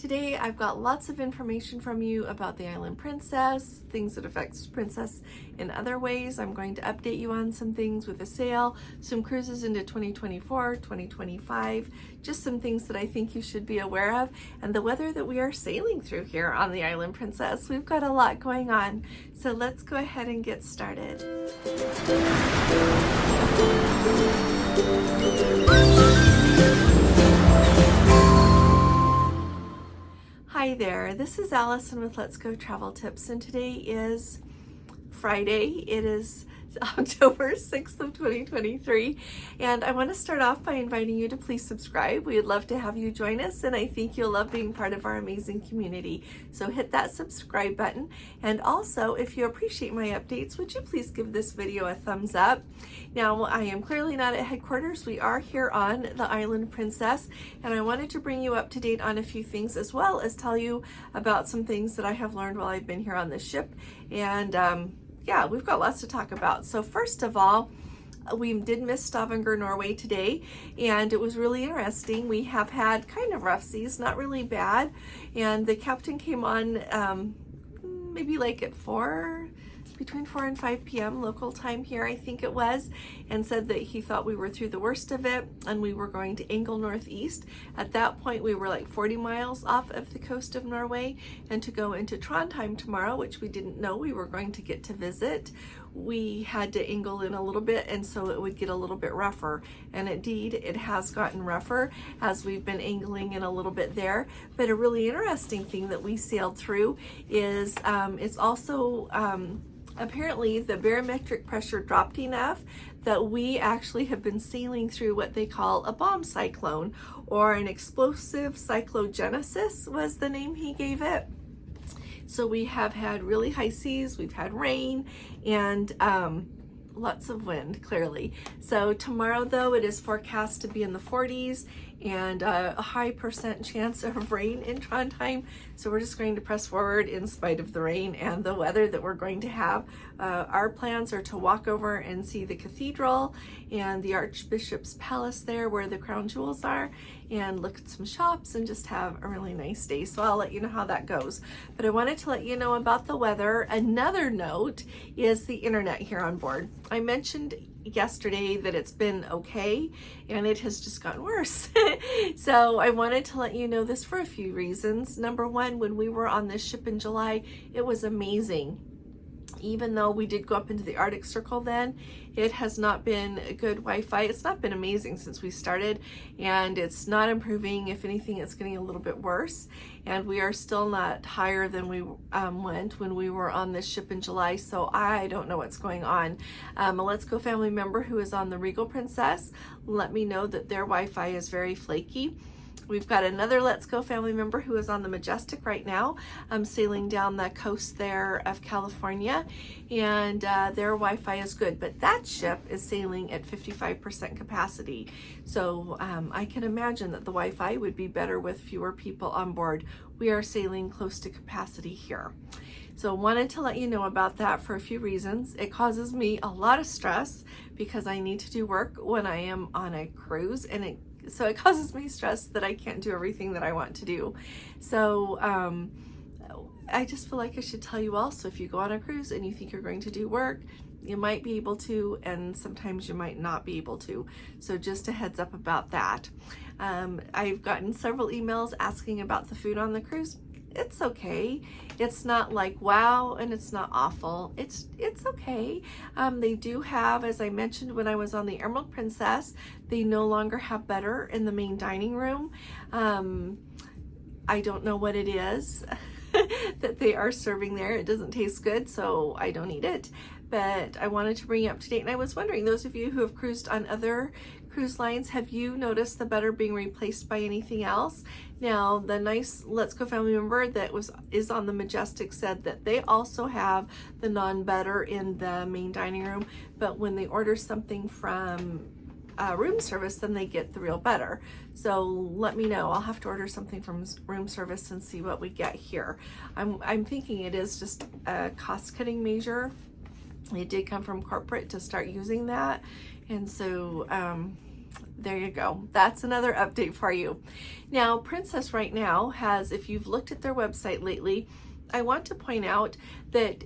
Today I've got lots of information from you about the Island Princess, things that affect Princess in other ways. I'm going to update you on some things with a sail, some cruises into 2024, 2025, just some things that I think you should be aware of, and the weather that we are sailing through here on the Island Princess. We've got a lot going on, so let's go ahead and get started. Hi there, this is Allison with Let's Go Travel Tips, and today is Friday. It is October 6th of 2023, and I want to start off by inviting you to please subscribe. We'd love to have you join us, and I think you'll love being part of our amazing community. So hit that subscribe button, and also if you appreciate my updates, would you please give this video a thumbs up. Now, I am clearly not at headquarters. We are here on the Island Princess, and I wanted to bring you up to date on a few things, as well as tell you about some things that I have learned while I've been here on this ship. And yeah, we've got lots to talk about. So first of all, we did miss Stavanger, Norway today, and it was really interesting. We have had kind of rough seas, not really bad, and the captain came on maybe like at between 4 and 5 p.m. local time here, I think it was, and said that he thought we were through the worst of it and we were going to angle northeast. At that point, we were like 40 miles off of the coast of Norway, and to go into Trondheim tomorrow, which we didn't know we were going to get to visit, we had to angle in a little bit, and so it would get a little bit rougher. And indeed, it has gotten rougher as we've been angling in a little bit there. But a really interesting thing that we sailed through is it's also apparently the barometric pressure dropped enough that we actually have been sailing through what they call a bomb cyclone, or an explosive cyclogenesis was the name he gave it. So we have had really high seas, we've had rain, and lots of wind, clearly. So tomorrow, though, it is forecast to be in the 40s and a high % chance of rain in Trondheim. So we're just going to press forward in spite of the rain and the weather that we're going to have. Our plans are to walk over and see the cathedral and the Archbishop's Palace there where the crown jewels are, and look at some shops and just have a really nice day. So I'll let you know how that goes. But I wanted to let you know about the weather. Another note is the internet here on board. I mentioned yesterday that it's been okay, and it has just gotten worse. So I wanted to let you know this for a few reasons. Number one, when we were on this ship in July, it was amazing. Even though we did go up into the Arctic Circle then, it has not been good Wi-Fi. It's not been amazing since we started, and it's not improving. If anything, it's getting a little bit worse, and we are still not higher than we went when we were on this ship in July, so I don't know what's going on. A Let's Go family member who is on the Regal Princess let me know that their Wi-Fi is very flaky. We've got another Let's Go family member who is on the Majestic right now, sailing down the coast there of California, and their Wi-Fi is good, but that ship is sailing at 55% capacity. So I can imagine that the Wi-Fi would be better with fewer people on board. We are sailing close to capacity here. So wanted to let you know about that for a few reasons. It causes me a lot of stress because I need to do work when I am on a cruise, and so it causes me stress that I can't do everything that I want to do. So I just feel like I should tell you also, if you go on a cruise and you think you're going to do work, you might be able to, and sometimes you might not be able to. So just a heads up about that. I've gotten several emails asking about the food on the cruise. It's okay. It's not like wow, and it's not awful. It's okay. They do have, as I mentioned when I was on the Emerald Princess, they no longer have butter in the main dining room. I don't know what it is that they are serving there. It doesn't taste good, so I don't eat it. But I wanted to bring you up to date, and I was wondering, those of you who have cruised on other cruise lines, have you noticed the butter being replaced by anything else? Now, the nice Let's Go family member that is on the Majestic said that they also have the non-butter in the main dining room, but when they order something from room service, then they get the real butter. So let me know. I'll have to order something from room service and see what we get here. I'm thinking it is just a cost-cutting measure. It did come from corporate to start using that, and so there you go. That's another update for you. Now, Princess right now has, if you've looked at their website lately, I want to point out that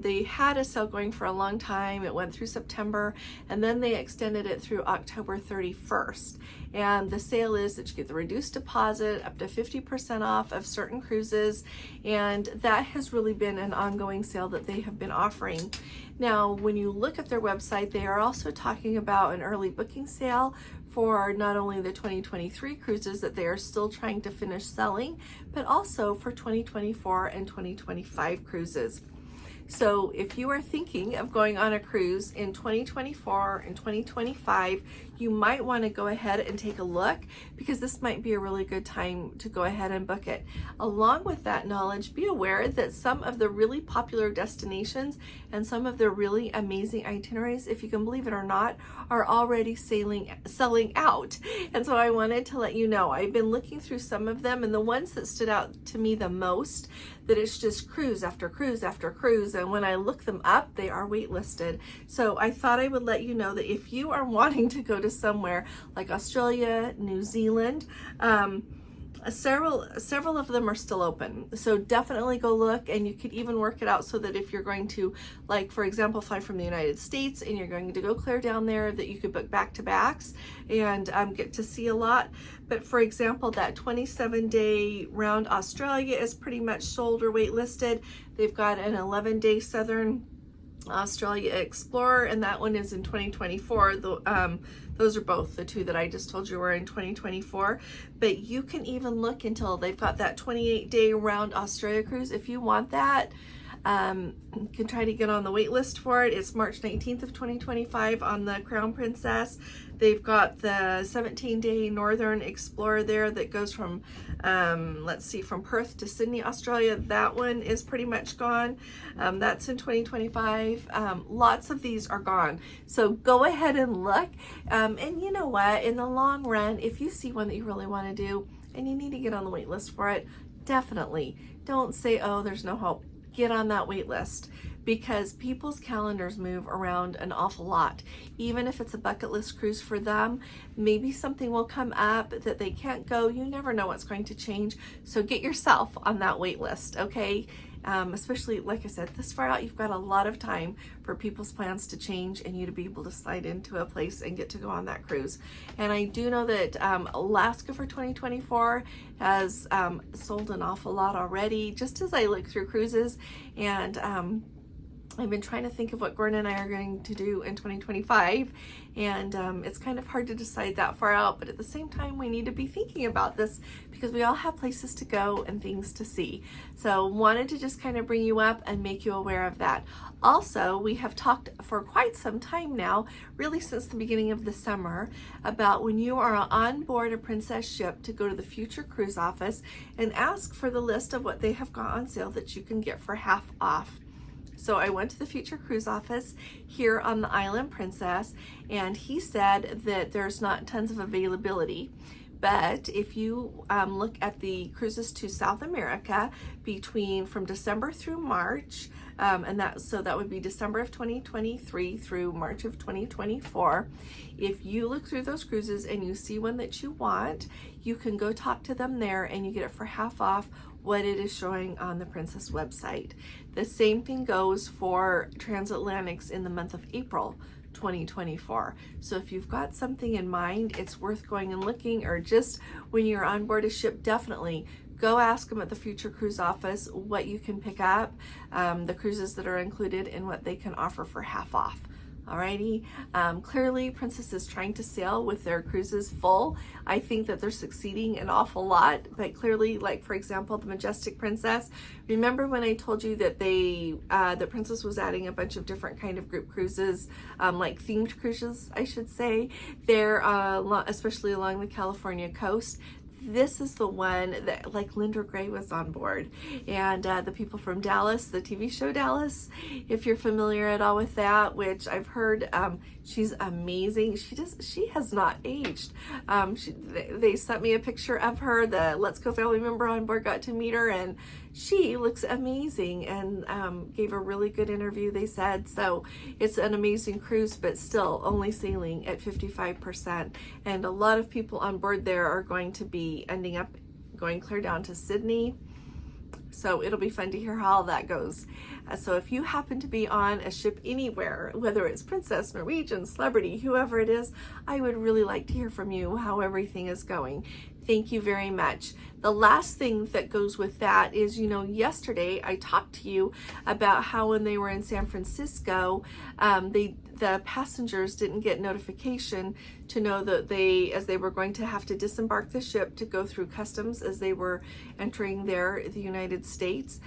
they had a sale going for a long time. It went through September, and then they extended it through October 31st. And the sale is that you get the reduced deposit, up to 50% off of certain cruises, and that has really been an ongoing sale that they have been offering. Now, when you look at their website, they are also talking about an early booking sale for not only the 2023 cruises that they are still trying to finish selling, but also for 2024 and 2025 cruises. So if you are thinking of going on a cruise in 2024 and 2025, you might want to go ahead and take a look, because this might be a really good time to go ahead and book it. Along with that knowledge, be aware that some of the really popular destinations and some of the really amazing itineraries, if you can believe it or not, are already selling out. And so I wanted to let you know, I've been looking through some of them, and the ones that stood out to me the most, that it's just cruise after cruise after cruise, and when I look them up, they are waitlisted. So I thought I would let you know that if you are wanting to go to somewhere like Australia, New Zealand, several of them are still open. So definitely go look, and you could even work it out so that if you're going to, like for example, fly from the United States and you're going to go clear down there, that you could book back-to-backs and get to see a lot. But for example, that 27-day round Australia is pretty much sold or waitlisted. They've got an 11-day Southern Australia Explorer, and that one is in 2024. Those are both the two that I just told you were in 2024. But you can even look until they've got that 28-day round Australia cruise. If you want that, you can try to get on the wait list for it. It's March 19th of 2025 on the Crown Princess. They've got the 17-day Northern Explorer there that goes from, let's see, from Perth to Sydney, Australia. That one is pretty much gone. That's in 2025. Lots of these are gone. So go ahead and look. And you know what? In the long run, if you see one that you really want to do and you need to get on the wait list for it, definitely don't say, oh, there's no hope. Get on that wait list, because people's calendars move around an awful lot. Even if it's a bucket list cruise for them, maybe something will come up that they can't go. You never know what's going to change. So get yourself on that wait list, okay? Especially, like I said, this far out, you've got a lot of time for people's plans to change and you to be able to slide into a place and get to go on that cruise. And I do know that Alaska for 2024 has sold an awful lot already, just as I look through cruises. And I've been trying to think of what Gordon and I are going to do in 2025, and it's kind of hard to decide that far out, but at the same time we need to be thinking about this because we all have places to go and things to see. So wanted to just kind of bring you up and make you aware of that. Also, we have talked for quite some time now, really since the beginning of the summer, about when you are on board a Princess ship to go to the Future Cruise office and ask for the list of what they have got on sale that you can get for half off. So I went to the Future Cruise office here on the Island Princess, and he said that there's not tons of availability. But if you look at the cruises to South America from December through March, and that would be December of 2023 through March of 2024. If you look through those cruises and you see one that you want, you can go talk to them there and you get it for half off what it is showing on the Princess website. The same thing goes for transatlantics in the month of April 2024. So if you've got something in mind, it's worth going and looking, or just when you're on board a ship, definitely go ask them at the Future Cruise office what you can pick up, the cruises that are included, and what they can offer for half off. Alrighty, clearly Princess is trying to sail with their cruises full. I think that they're succeeding an awful lot, but clearly, like for example, the Majestic Princess, remember when I told you that the Princess was adding a bunch of different kind of group cruises, like themed cruises, I should say, there, especially along the California coast. this is the one that, like, Linda Gray was on board, and the people from Dallas, the TV show Dallas, if you're familiar at all with that, which I've heard, she's amazing. She has not aged. They sent me a picture of her. The Let's Go family member on board got to meet her, and she looks amazing, and gave a really good interview, they said. So it's an amazing cruise, but still only sailing at 55%. And a lot of people on board there are going to be ending up going clear down to Sydney. So it'll be fun to hear how all that goes. So if you happen to be on a ship anywhere, whether it's Princess, Norwegian, Celebrity, whoever it is, I would really like to hear from you how everything is going. Thank you very much. The last thing that goes with that is, yesterday I talked to you about how when they were in San Francisco, the passengers didn't get notification to know that as they were going to have to disembark the ship to go through customs as they were entering the United States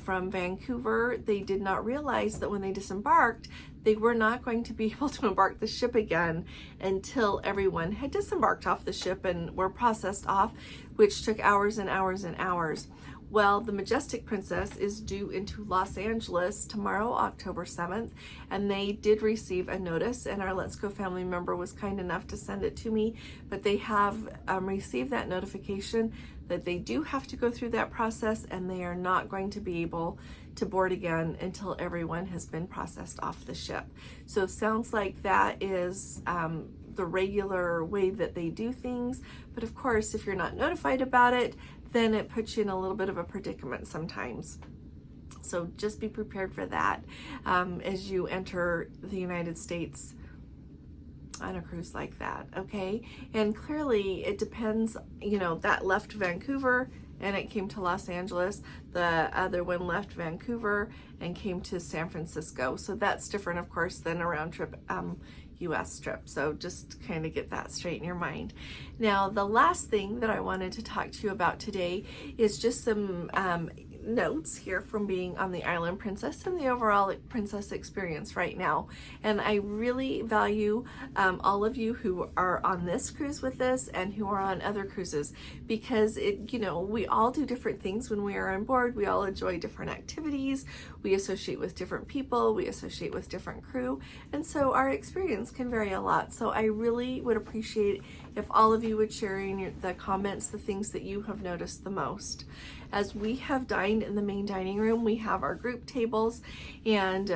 from Vancouver. They did not realize that when they disembarked, they were not going to be able to embark the ship again until everyone had disembarked off the ship and were processed off, which took hours and hours and hours. Well, the Majestic Princess is due into Los Angeles tomorrow, October 7th, and they did receive a notice, and our Let's Go family member was kind enough to send it to me, but they have received that notification that they do have to go through that process, and they are not going to be able to board again until everyone has been processed off the ship. So it sounds like that is the regular way that they do things, but of course, if you're not notified about it, then it puts you in a little bit of a predicament sometimes. So just be prepared for that as you enter the United States on a cruise like that, okay? And clearly it depends, that left Vancouver and it came to Los Angeles. The other one left Vancouver and came to San Francisco. So that's different, of course, than a round trip US trip. So just kind of get that straight in your mind. Now, the last thing that I wanted to talk to you about today is just some notes here from being on the Island Princess and the overall Princess experience right now. And I really value all of you who are on this cruise with us and who are on other cruises, because we all do different things when we are on board. We all enjoy different activities. We associate with different people. We associate with different crew. And so our experience can vary a lot. So I really would appreciate if all of you would share in the comments the things that you have noticed the most. As we have dined in the main dining room, we have our group tables, and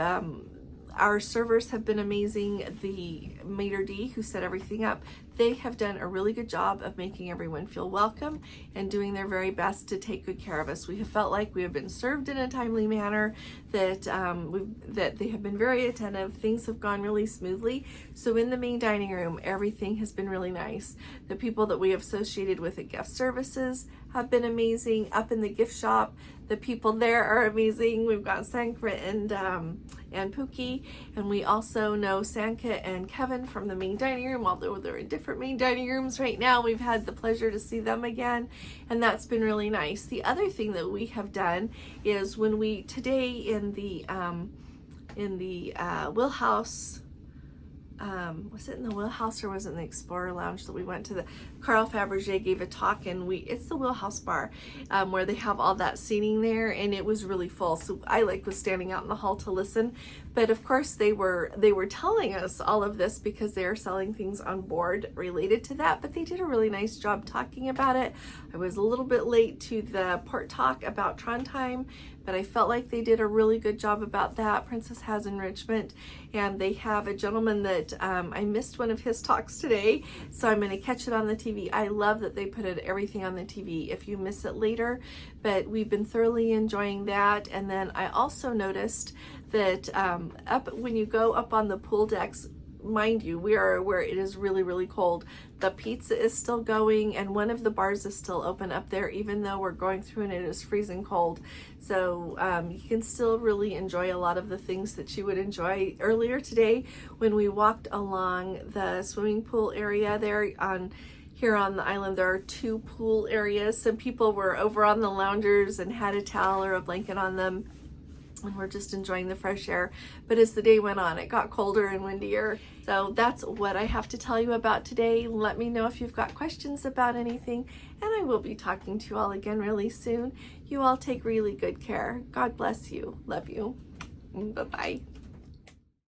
our servers have been amazing. The maitre d' who set everything up, they have done a really good job of making everyone feel welcome and doing their very best to take good care of us. We have felt like we have been served in a timely manner, that that they have been very attentive. Things have gone really smoothly. So in the main dining room, everything has been really nice. The people that we have associated with at guest services have been amazing. Up in the gift shop, the people there are amazing. We've got Sanka and Pookie, and we also know Sanka and Kevin from the main dining room, although they're in different main dining rooms right now. We've had the pleasure to see them again, and that's been really nice. The other thing that we have done is when we today in the Wheelhouse, was it in the Wheelhouse or was it in the Explorer Lounge that we went to? The Carl Fabergé gave a talk, and it's the Wheelhouse bar where they have all that seating there, and it was really full. So I was standing out in the hall to listen, but of course they were telling us all of this because they are selling things on board related to that, but they did a really nice job talking about it. I was a little bit late to the port talk about Trondheim, but I felt like they did a really good job about that. Princess has enrichment, and they have a gentleman that I missed one of his talks today, so I'm going to catch it on the TV. I love that they put everything on the TV if you miss it later, but we've been thoroughly enjoying that. And then I also noticed that when you go up on the pool decks, mind you, we are where it is really, really cold. The pizza is still going, and one of the bars is still open up there, even though we're going through and it is freezing cold. So you can still really enjoy a lot of the things that you would enjoy. Earlier today, when we walked along the swimming pool area there here on the island, there are 2 pool areas. Some people were over on the loungers and had a towel or a blanket on them. and we're just enjoying the fresh air. But as the day went on, it got colder and windier. So that's what I have to tell you about today. Let me know if you've got questions about anything, and I will be talking to you all again really soon. You all take really good care. God bless you. Love you. Bye-bye.